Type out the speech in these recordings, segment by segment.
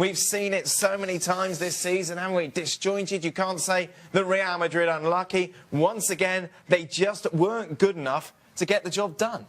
We've seen it so many times this season, haven't we? Disjointed. You can't say that Real Madrid unlucky. Once again, they just weren't good enough to get the job done.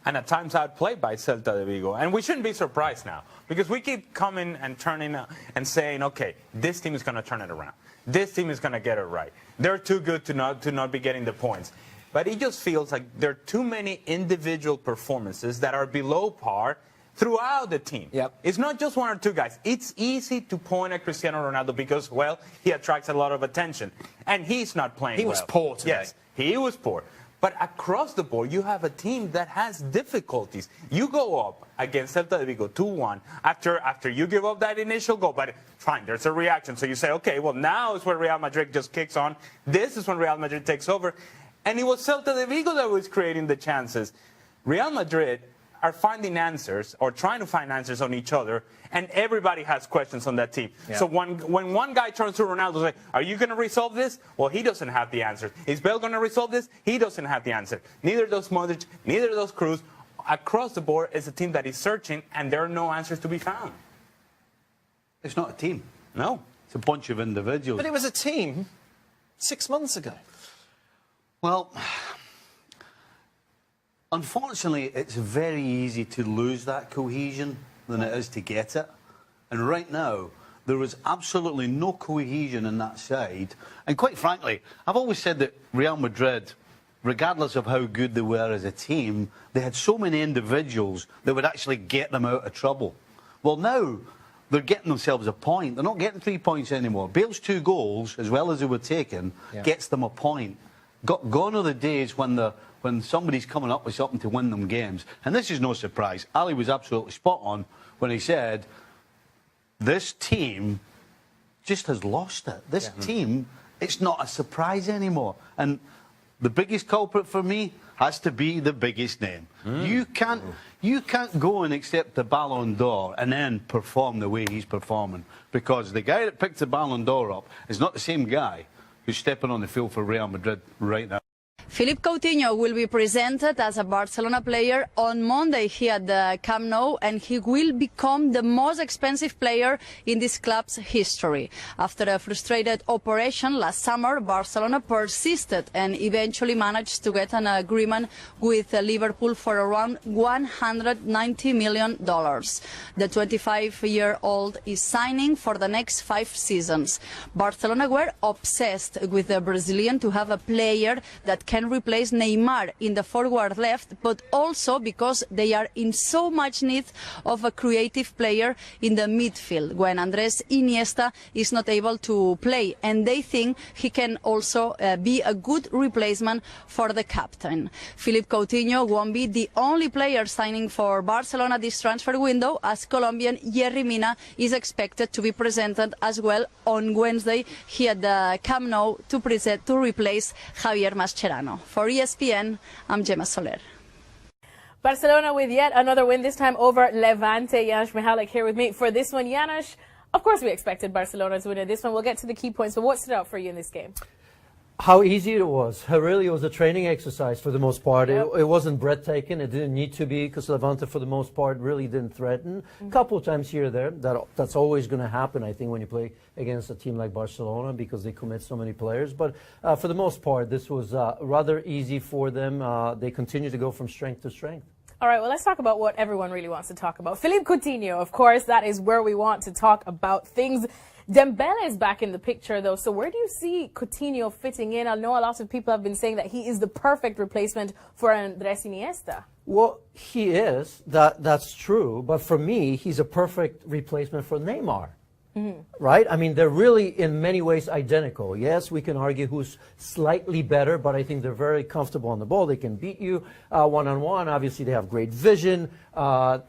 And at times outplayed by Celta de Vigo. And we shouldn't be surprised now, because we keep coming and turning and saying, okay, this team is going to turn it around. This team is going to get it right. They're too good to not be getting the points. But it just feels like there are too many individual performances that are below par throughout the team. Yep. It's not just one or two guys. It's easy to point at Cristiano Ronaldo because, well, he attracts a lot of attention. And he's not playing well. He was poor today. Yes, he was poor. But across the board, you have a team that has difficulties. You go up against Celta de Vigo 2-1 after you give up that initial goal. But fine, there's a reaction. So you say, okay, well, now is where Real Madrid just kicks on. This is when Real Madrid takes over. And it was Celta de Vigo that was creating the chances. Real Madrid are finding answers or trying to find answers on each other, and everybody has questions on that team. Yeah. So when one guy turns to Ronaldo and says, are you going to resolve this? Well, he doesn't have the answer. Is Bale going to resolve this? He doesn't have the answer. Neither does Modric, neither does Cruz. Across the board, it's a team that is searching, and there are no answers to be found. It's not a team. No. It's a bunch of individuals. But it was a team 6 months ago. Well, unfortunately, it's very easy to lose that cohesion than it is to get it. And right now, there is absolutely no cohesion in that side. And quite frankly, I've always said that Real Madrid, regardless of how good they were as a team, they had so many individuals that would actually get them out of trouble. Well, now they're getting themselves a point. They're not getting 3 points anymore. Bale's 2 goals, as well as they were taken, gets them a point. Gone are the days when somebody's coming up with something to win them games. And this is no surprise. Ali was absolutely spot on when he said, this team just has lost it. This team, it's not a surprise anymore. And the biggest culprit for me has to be the biggest name. You can't go and accept the Ballon d'Or and then perform the way he's performing, because the guy that picked the Ballon d'Or up is not the same guy who's stepping on the field for Real Madrid right now. Philippe Coutinho will be presented as a Barcelona player on Monday here at the Camp Nou, and he will become the most expensive player in this club's history. After a frustrated operation last summer, Barcelona persisted and eventually managed to get an agreement with Liverpool for around $190 million. The 25-year-old is signing for the next 5 seasons. Barcelona were obsessed with the Brazilian to have a player that can replace Neymar in the forward left, but also because they are in so much need of a creative player in the midfield when Andrés Iniesta is not able to play, and they think he can also be a good replacement for the captain. Philippe Coutinho won't be the only player signing for Barcelona this transfer window, as Colombian Yerry Mina is expected to be presented as well on Wednesday here at the Camp Nou to replace Javier Mascherano. For ESPN, I'm Gemma Soler. Barcelona with yet another win, this time over Levante. Janusz Mihalik here with me for this one. Janusz, of course we expected Barcelona to win it. This one, we'll get to the key points, but what stood out for you in this game? How easy it was. Really, it was a training exercise for the most part. Yep. It wasn't breathtaking. It didn't need to be, because Levante, for the most part, really didn't threaten. A couple of times here or there. That's always going to happen, I think, when you play against a team like Barcelona, because they commit so many players. But for the most part, this was rather easy for them. They continue to go from strength to strength. All right, well, let's talk about what everyone really wants to talk about. Philippe Coutinho, of course, that is where we want to talk about things. Dembele is back in the picture, though. So where do you see Coutinho fitting in? I know a lot of people have been saying that he is the perfect replacement for Andrés Iniesta. Well, he is. That's true. But for me, he's a perfect replacement for Neymar. Right? I mean, they're really in many ways identical. Yes, we can argue who's slightly better, but I think they're very comfortable on the ball. They can beat you one-on-one. Obviously, they have great vision,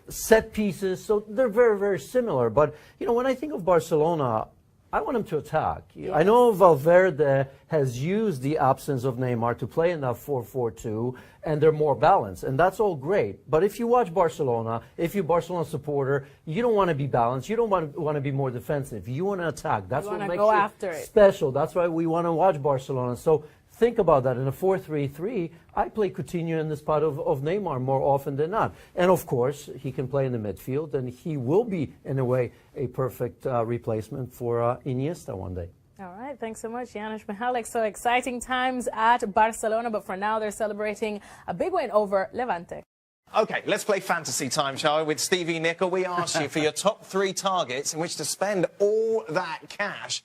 set pieces. So they're very, very similar. But, you know, when I think of Barcelona, I want him to attack. Yes. I know Valverde has used the absence of Neymar to play in that 4-4-2, and they're more balanced, and that's all great. But if you watch Barcelona, if you're a Barcelona supporter, you don't want to be balanced. You don't want to be more defensive. You want to attack. That's what makes it special. That's why we want to watch Barcelona. So think about that. In a 4-3-3, I play Coutinho in the spot of Neymar more often than not. And of course, he can play in the midfield, and he will be, in a way, a perfect replacement for Iniesta one day. All right, thanks so much, Janusz Mihalik. So exciting times at Barcelona, but for now they're celebrating a big win over Levante. OK, let's play fantasy time, shall we? With Stevie Nicol, we asked you for your top 3 targets in which to spend all that cash.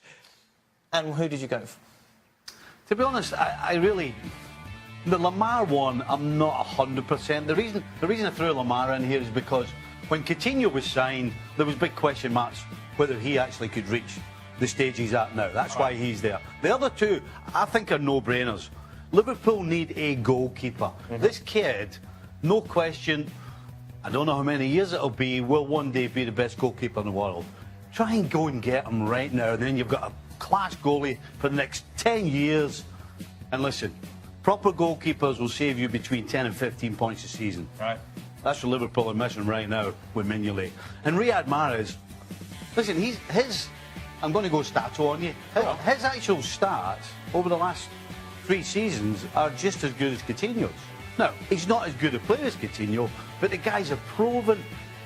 And who did you go for? To be honest, I really... The Lamar one, I'm not 100%. The reason I threw Lamar in here is because when Coutinho was signed, there was big question marks whether he actually could reach the stage he's at now. That's why he's there. The other 2, I think, are no-brainers. Liverpool need a goalkeeper. This kid, no question, I don't know how many years it'll be, will one day be the best goalkeeper in the world. Try and go and get him right now, and then you've got a class goalie for the next 10 years. And listen, proper goalkeepers will save you between 10 and 15 points a season. Right. That's what Liverpool are missing right now with Mignolet. And Riyad Mahrez, listen, I'm going to go stats on you. His actual stats over the last 3 seasons are just as good as Coutinho's. Now, he's not as good a player as Coutinho, but the guy's a proven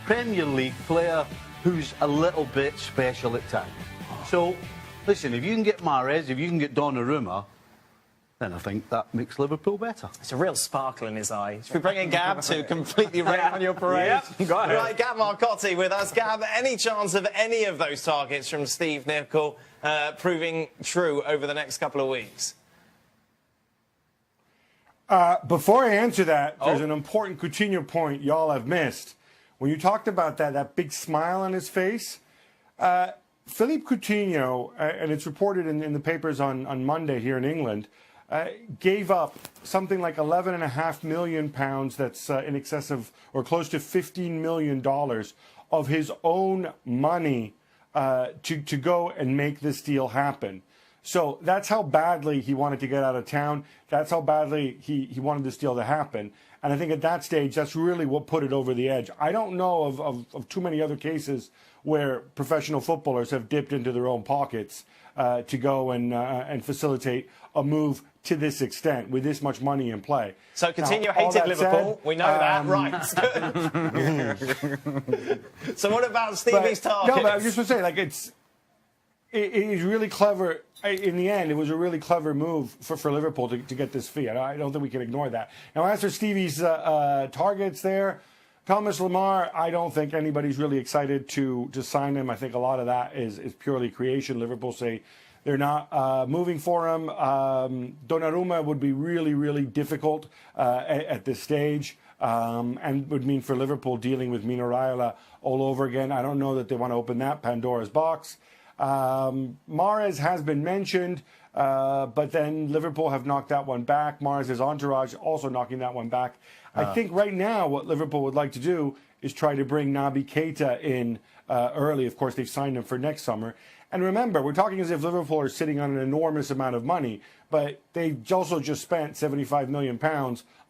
Premier League player who's a little bit special at times. So, listen, if you can get Mahrez, if you can get Donnarumma, then I think that makes Liverpool better. It's a real sparkle in his eye. Should we bring in Gab to completely rain on your parade? Yep, go ahead. Right, Gab Marcotti with us. Gab, any chance of any of those targets from Steve Nicol proving true over the next couple of weeks? Before I answer that, there's an important Coutinho point y'all have missed. When you talked about that big smile on his face, Philippe Coutinho, and it's reported in the papers on Monday here in England, gave up something like £11.5 million, that's in excess of, or close to $15 million of his own money to go and make this deal happen. So that's how badly he wanted to get out of town. That's how badly he wanted this deal to happen. And I think at that stage, that's really what put it over the edge. I don't know of too many other cases where professional footballers have dipped into their own pockets to go and facilitate a move to this extent with this much money in play. So Coutinho hated Liverpool. Said, we know that, right? So what about Stevie's targets? No, but I was just going to say, like, it is really clever. In the end, it was a really clever move for Liverpool to get this fee. I don't think we can ignore that. Now, as for Stevie's targets there, Thomas Lemar, I don't think anybody's really excited to sign him. I think a lot of that is purely creation. Liverpool say they're not moving for him. Donnarumma would be really, really difficult at this stage and would mean for Liverpool dealing with Mina all over again. I don't know that they want to open that Pandora's box. Mahrez has been mentioned, but then Liverpool have knocked that one back. Mahrez's entourage also knocking that one back. I think right now what Liverpool would like to do is try to bring Naby Keita in early. Of course, they've signed him for next summer. And remember, we're talking as if Liverpool are sitting on an enormous amount of money, but they also just spent £75 million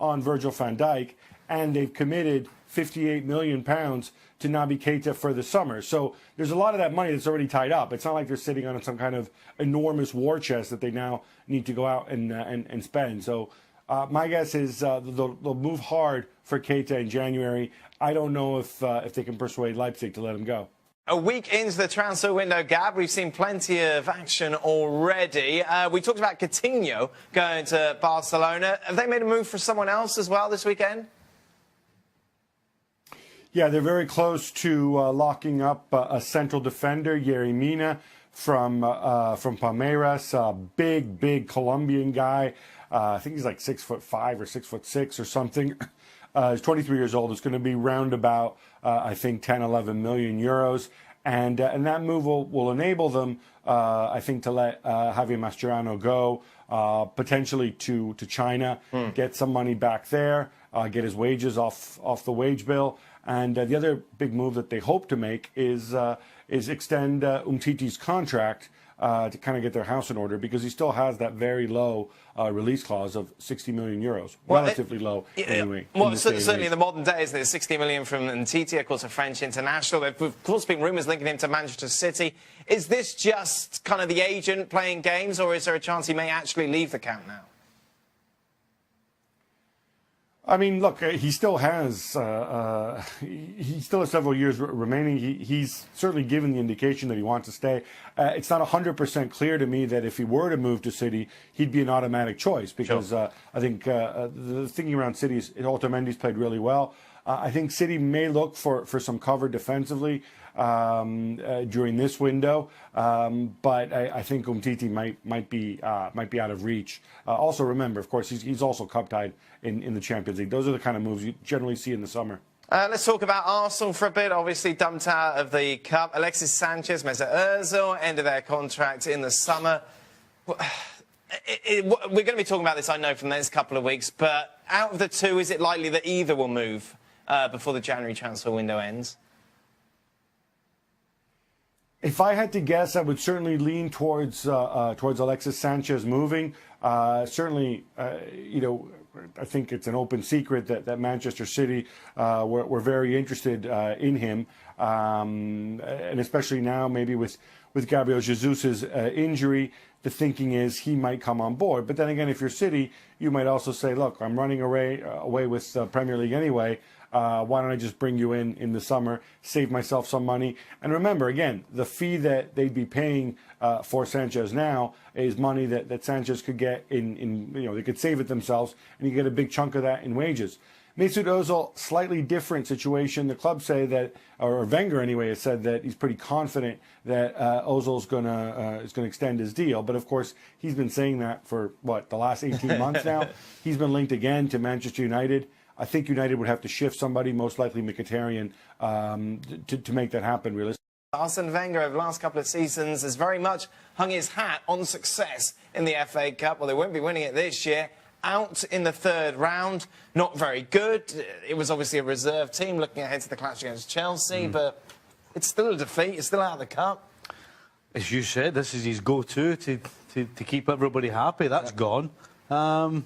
on Virgil van Dijk, and they've committed £58 million to Naby Keita for the summer. So there's a lot of that money that's already tied up. It's not like they're sitting on some kind of enormous war chest that they now need to go out and spend. So my guess is they'll move hard for Keita in January. I don't know if they can persuade Leipzig to let him go. A week into the transfer window, Gab, we've seen plenty of action already. We talked about Coutinho going to Barcelona. Have they made a move for someone else as well this weekend? Yeah, they're very close to locking up a central defender, Yerry Mina, from Palmeiras, a big Colombian guy. I think he's like 6'5" or 6'6" or something. He's 23 years old. It's going to be round about, I think, 10, 11 million euros. And that move will enable them, I think, to let Javier Mascherano go, potentially to China, get some money back there, get his wages off the wage bill. And the other big move that they hope to make is extend Umtiti's contract to kind of get their house in order, because he still has that very low release clause of 60 million euros. Well, relatively low, anyway. Well, certainly in the modern days, there's 60 million from Umtiti, of course, a French international. There have, of course, been rumours linking him to Manchester City. Is this just kind of the agent playing games, or is there a chance he may actually leave the camp now? I mean, look, he still has several years remaining. He's certainly given the indication that he wants to stay. It's not 100% clear to me that if he were to move to City, he'd be an automatic choice because I think the thinking around City is Otamendi's played really well. I think City may look for some cover defensively during this window, but I think Umtiti might be out of reach. Also, remember, of course, he's also cup tied in the Champions League. Those are the kind of moves you generally see in the summer. Let's talk about Arsenal for a bit. Obviously dumped out of the cup. Alexis Sanchez, Mesut Ozil, end of their contract in the summer. We're going to be talking about this, I know, for the next couple of weeks. But out of the two, is it likely that either will move before the January transfer window ends? If I had to guess, I would certainly lean towards Alexis Sanchez moving. Certainly, I think it's an open secret that Manchester City were very interested in him, and especially now, maybe with Gabriel Jesus's injury, the thinking is he might come on board. But then again, if you're City, you might also say, look, I'm running away with Premier League anyway. Why don't I just bring you in the summer, save myself some money? And remember, again, the fee that they'd be paying for Sanchez now is money that Sanchez could get they could save it themselves, and you get a big chunk of that in wages. Mesut Ozil, slightly different situation. The club say that, or Wenger anyway, has said that he's pretty confident that Ozil's going to extend his deal. But of course, he's been saying that for the last 18 months now. He's been linked again to Manchester United. I think United would have to shift somebody, most likely Mkhitaryan, to make that happen realistically. Arsene Wenger, over the last couple of seasons, has very much hung his hat on success in the FA Cup. Well, they won't be winning it this year. Out in the third round, not very good. It was obviously a reserve team looking ahead to the clash against Chelsea, but it's still a defeat. It's still out of the cup. As you said, this is his go-to to keep everybody happy. That's gone. And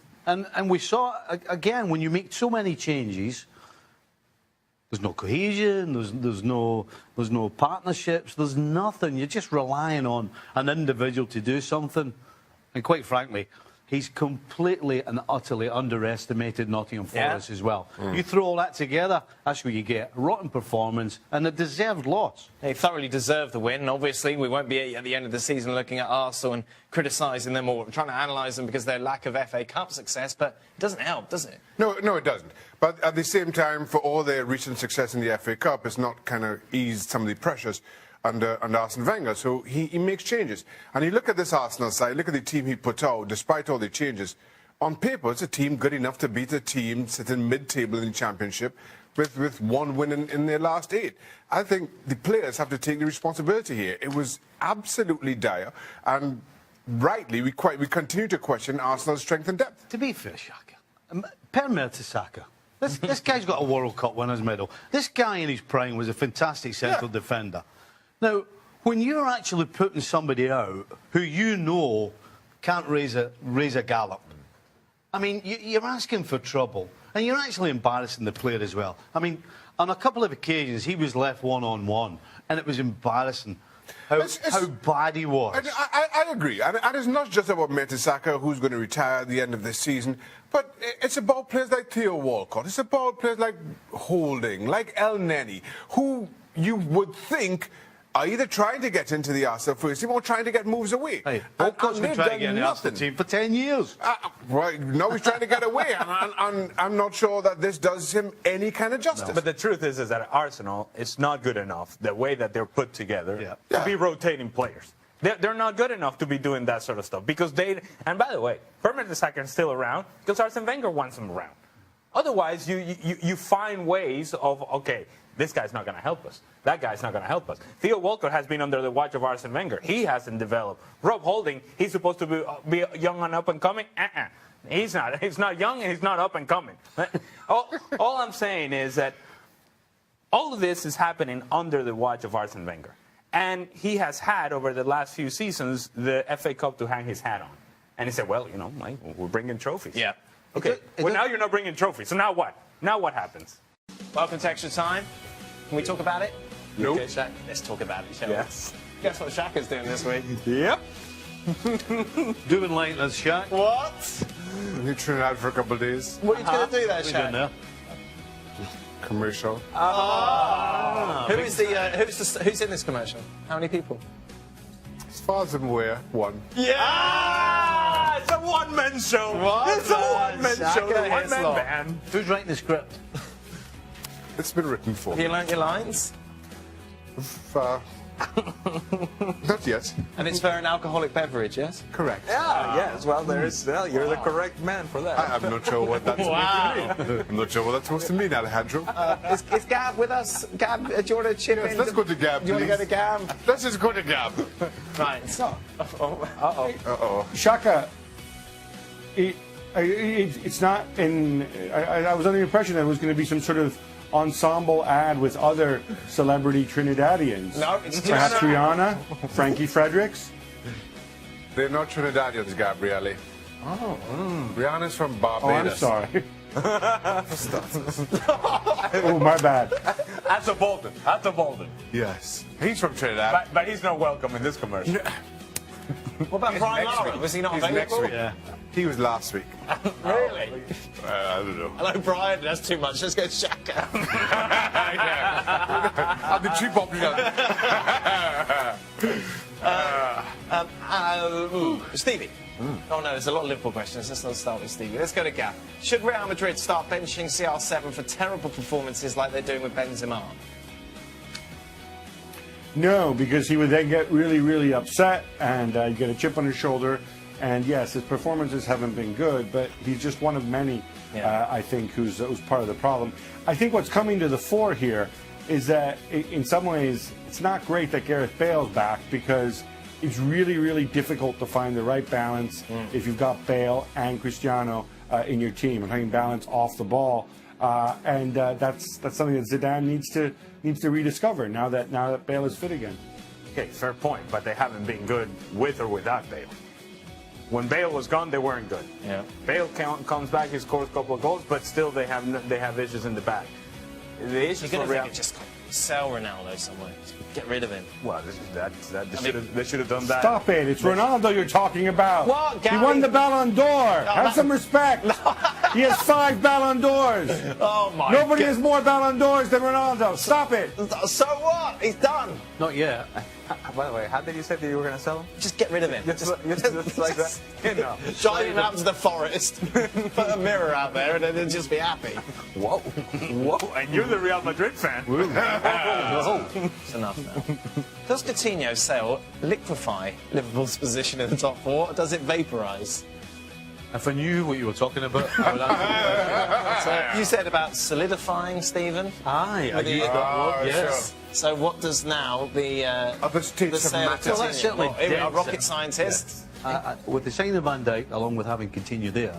we saw, again, when you make so many changes, there's no cohesion, there's no partnerships, there's nothing. You're just relying on an individual to do something. And quite frankly, he's completely and utterly underestimated Nottingham Forest as well. You throw all that together, that's what you get. A rotten performance and a deserved loss. They thoroughly deserve the win. Obviously, we won't be at the end of the season looking at Arsenal and criticising them or trying to analyse them because of their lack of FA Cup success, but it doesn't help, does it? No, it doesn't. But at the same time, for all their recent success in the FA Cup, it's not kind of eased some of the pressures under Arsene Wenger. So he makes changes. And you look at this Arsenal side, look at the team he put out, despite all the changes. On paper, it's a team good enough to beat a team sitting mid-table in the Championship with one win in their last 8. I think the players have to take the responsibility here. It was absolutely dire. And rightly, we continue to question Arsenal's strength and depth. To be fair, Shaka, Per Mertesacker, this guy's got a World Cup winner's medal. This guy in his prime was a fantastic central defender. Now, when you're actually putting somebody out who you know can't raise a gallop, I mean, you're asking for trouble. And you're actually embarrassing the player as well. I mean, on a couple of occasions, he was left one-on-one, and it was embarrassing how bad he was. I agree. And it's not just about Mertesacker, who's going to retire at the end of this season, but it's about players like Theo Walcott. It's about players like Holding, like El Neni, who you would think are either trying to get into the Arsenal first team or trying to get moves away. Hey, Walcott's been trying to get in the Arsenal team for 10 years. Right, now he's trying to get away, and I'm not sure that this does him any kind of justice. No. But the truth is that Arsenal is not good enough, the way that they're put together, to be rotating players. They're not good enough to be doing that sort of stuff. Because and by the way, Per Mertesacker is still around because Arsene Wenger wants him around. Otherwise, you find ways of, okay, this guy's not going to help us. That guy's not going to help us. Theo Walcott has been under the watch of Arsene Wenger. He hasn't developed. Rob Holding, he's supposed to be young and up and coming. He's not. He's not young and he's not up and coming. All I'm saying is that all of this is happening under the watch of Arsene Wenger. And he has had, over the last few seasons, the FA Cup to hang his hat on. And he said, well, we're bringing trophies. Yeah. Okay. Well, now you're not bringing trophies. So now what? Now what happens? Welcome to Extra Time. Can we talk about it? Nope. Okay, Shaq, let's talk about it, shall we? Yes. Guess what Shaq is doing this week? Yep. Doing like this, Shaq. What? In Trinidad for a couple of days. What are you going to do there, What are you Shaq? doing there? Commercial. Who's in this commercial? How many people? As far as I'm aware, one. Ah, it's a one-man show. It's a one-man show. Shaka The one-man Hislop. band. Who's writing the script? It's been written for Have me. you learnt your lines? Not yet. And it's for an alcoholic beverage, yes? Correct. Yes, well, you're the correct man for that. I'm not sure what that's supposed to mean. I'm not sure what that's supposed to mean, Alejandro. Is Gab with us? Gab, do you want to chip Yes, in? let's go to Gab, Do you want to go please. to Gab? Let's just go to Gab. Right. So, Uh-oh. Shaka, it's not in. I was under the impression that it was going to be some sort of ensemble ad with other celebrity Trinidadians. No, it's just- Perhaps Rihanna, Frankie Fredericks. They're not Trinidadians, Gabriele. Oh. Rihanna's from Oh, I'm Barbados. sorry. Oh, my bad. That's a Bolton. That's a Bolton. Yes. He's from Trinidad. But he's not welcome in this commercial. what about Brian Next Lara? week. Was he not He's available? next week. Yeah. He was last week. Really? I don't know. Hello, Brian. That's too much. Let's go Shaka. I'm the chief option. Stevie. Oh no, there's a lot of Liverpool questions. Let's not start with Stevie. Let's go to Gab. Should Real Madrid start benching CR7 for terrible performances like they're doing with Benzema? No, because he would then get really, really upset and get a chip on his shoulder. And yes, his performances haven't been good, but he's just one of many, I think, who's part of the problem. I think what's coming to the fore here is that in some ways it's not great that Gareth Bale's back because it's really, really difficult to find the right balance if you've got Bale and Cristiano in your team and having balance off the ball. And that's something that Zidane needs to rediscover now that Bale is fit again. Okay, fair point, but they haven't been good with or without Bale. When Bale was gone, they weren't good. Yeah. Bale comes back, he scores a couple of goals, but still they have issues in the back. The issues You're for going to Real. think just sell Ronaldo somewhere. Get rid of him. Well, they should have done that. Stop it! It's Ronaldo you're talking about. What, He Gary? won the Ballon d'Or. Have some respect. He has 5 Ballon d'Ors. Oh my Nobody God. has more Ballon d'Ors than Ronaldo. Stop it. So what? He's done. Not yet. By the way, how did you say that you were going to sell him? Just get rid of him. Just like that. You know. Drive him out to the forest, put a mirror out there, and then just be happy. Whoa, whoa! And you're the Real Madrid fan. It's enough now. Does Coutinho's sale liquefy Liverpool's position in the top 4, or does it vaporise? If I knew what you were talking about, I would answer. So you said about solidifying, Stephen. Aye, I With the- used that word, yes. So what does now the Other states have sale of matter. Coutinho- Well, that's certainly what, a dense. rocket scientist? With the signing of Van Dijk, along with having continued there,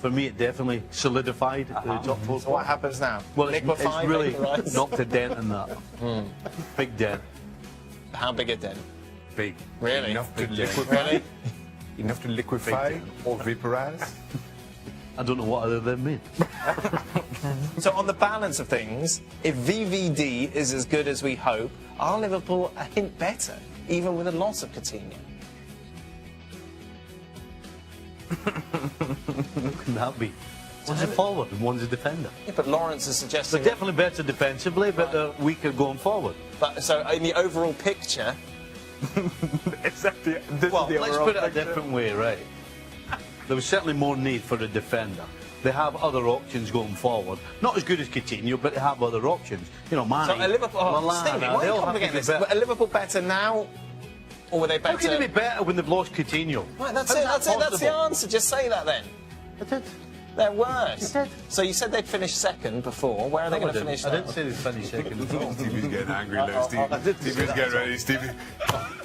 for me it definitely solidified the top 4. So what happens now? Well, it's Liquefy, really vaporise? knocked a dent in that. Big dent. How big a dent? Big. Really? Enough to Big dent. liquefy? Really? Enough to liquefy Big or vaporize? I don't know what other than mean. So on the balance of things, if VVD is as good as we hope, are Liverpool a hint better, even with a loss of Coutinho? How can that be? One's a forward and one's a defender. Yeah, but Lawrence is They're suggesting... definitely better defensively, but they're weaker going forward. But, so in the overall picture... Well, let's put it a different way, right? There was certainly more need for a defender. They have other options going forward. Not as good as Coutinho, but they have other options. You know, Mane, So are Liverpool... Oh, Lallana, Stevie, why are they you all have to complicating be this? better. Are Liverpool better now, or were they better... How can they be better when they've lost Coutinho? Right, that's How's it, that that's the possible? answer. Just say that then. I did. They're worse. You did. So you said they'd finished second before. Where are they No, going to finish I now? didn't say they finished second at all. Stevie's getting angry now, Steve. Stevie's getting ready, Stevie.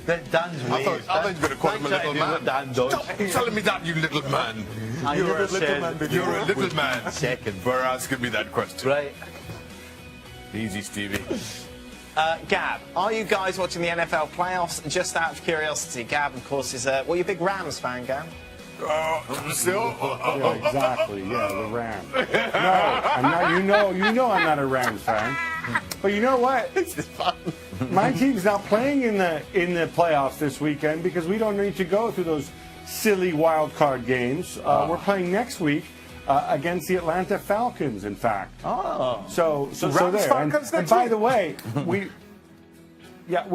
Dan's I thought you were going to call him a little man. Dan does. Stop telling me that, you little man. I You're never a little said man. You're a little man. second. For asking me that question. Right. Easy, Stevie. Gab, are you guys watching the NFL playoffs? Just out of curiosity. Gab, of course, is a... Well, you're a big Rams fan, Gab. Still? Yeah, exactly. Yeah, the Rams. No, I'm not. You know, I'm not a Rams fan. But you know what? My team's not playing in the playoffs this weekend because we don't need to go through those silly wild card games. We're playing next week against the Atlanta Falcons, in fact. Oh. So Rams, there. Falcons And next by week? the way, we yeah,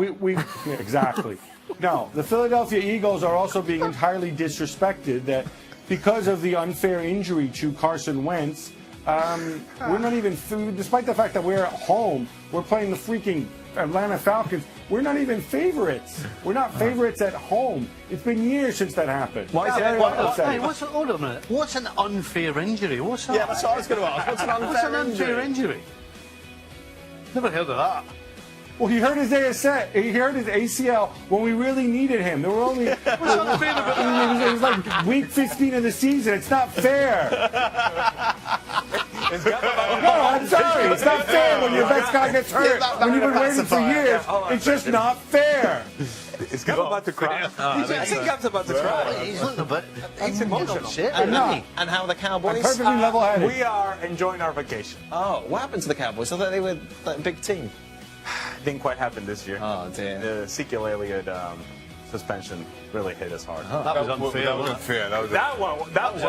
exactly. No, the Philadelphia Eagles are also being entirely disrespected that because of the unfair injury to Carson Wentz, we're not even, despite the fact that we're at home, we're playing the freaking Atlanta Falcons. We're not even favorites. We're not favorites at home. It's been years since that happened. Why is it- Very upsetting. Hey, hold on a minute. What's an unfair injury? What's that? Yeah, that's what I was going to ask. What's an unfair, unfair injury? Never heard of that. Well, he hurt his ACL when we really needed him. There were only it was like week 15 of the season. It's not fair. No, I'm sorry. It's not fair when your best guy gets hurt. When you've been waiting for years, it's just not fair. Is Gab about to cry? I think Gab's about to cry. He's looking a bit. He's emotional. Shit, I'm not. And how are the Cowboys? Perfectly level-headed. We are enjoying our vacation. Oh, what happened to the Cowboys? I thought they were like, a big team. Didn't quite happen this year. Oh, dear. The Ezekiel Elliott suspension really hit us hard. That was unfair. That was unfair. That was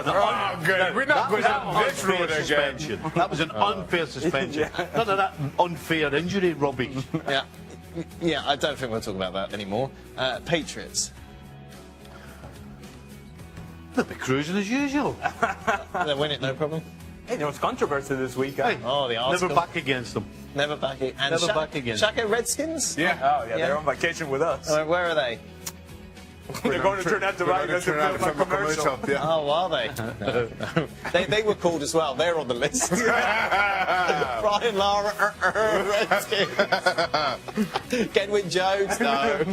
Oh, good. We're not going down this road again. suspension. That was an unfair suspension. None of that unfair injury rubbish. Yeah. Yeah, I don't think we'll talk about that anymore. Patriots. They'll be cruising as usual. They'll win it, no problem. Hey, there was controversy this week. Oh, the Arsenal. Never back against them. Never back in. And Never back again. Shaka Redskins? Yeah. Oh, yeah, they're on vacation with us. Where are they? They're going to Trinidad and Tobago to film a commercial. Yeah. Oh, are they? No. They were called as well. They're on the list. Brian Lara, Redskins. Kenwyck Jones, no.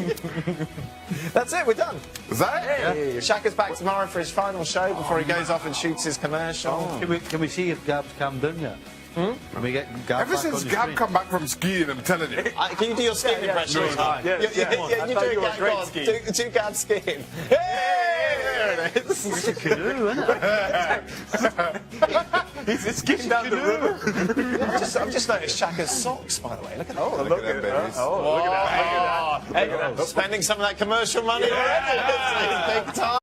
That's it, we're done. Is that it? Yeah. Shaka's back tomorrow for his final show before he goes off and shoots his commercial. Can we see if Gab's calmed down yet? Can we get Gab Ever back since on the Gab screen? come back from skiing, I'm telling you. Can you do your skiing impression? no, Tom? yeah, yeah. I thought you were great skiing. Do Gab skiing. Hey, there it is. It's a canoe, isn't it? He's skiing down the river. I've just noticed Shaka's socks, by the way. Look at that. Oh, look at that. Oh, look at that. Hey, spending some of that commercial money already. Big time.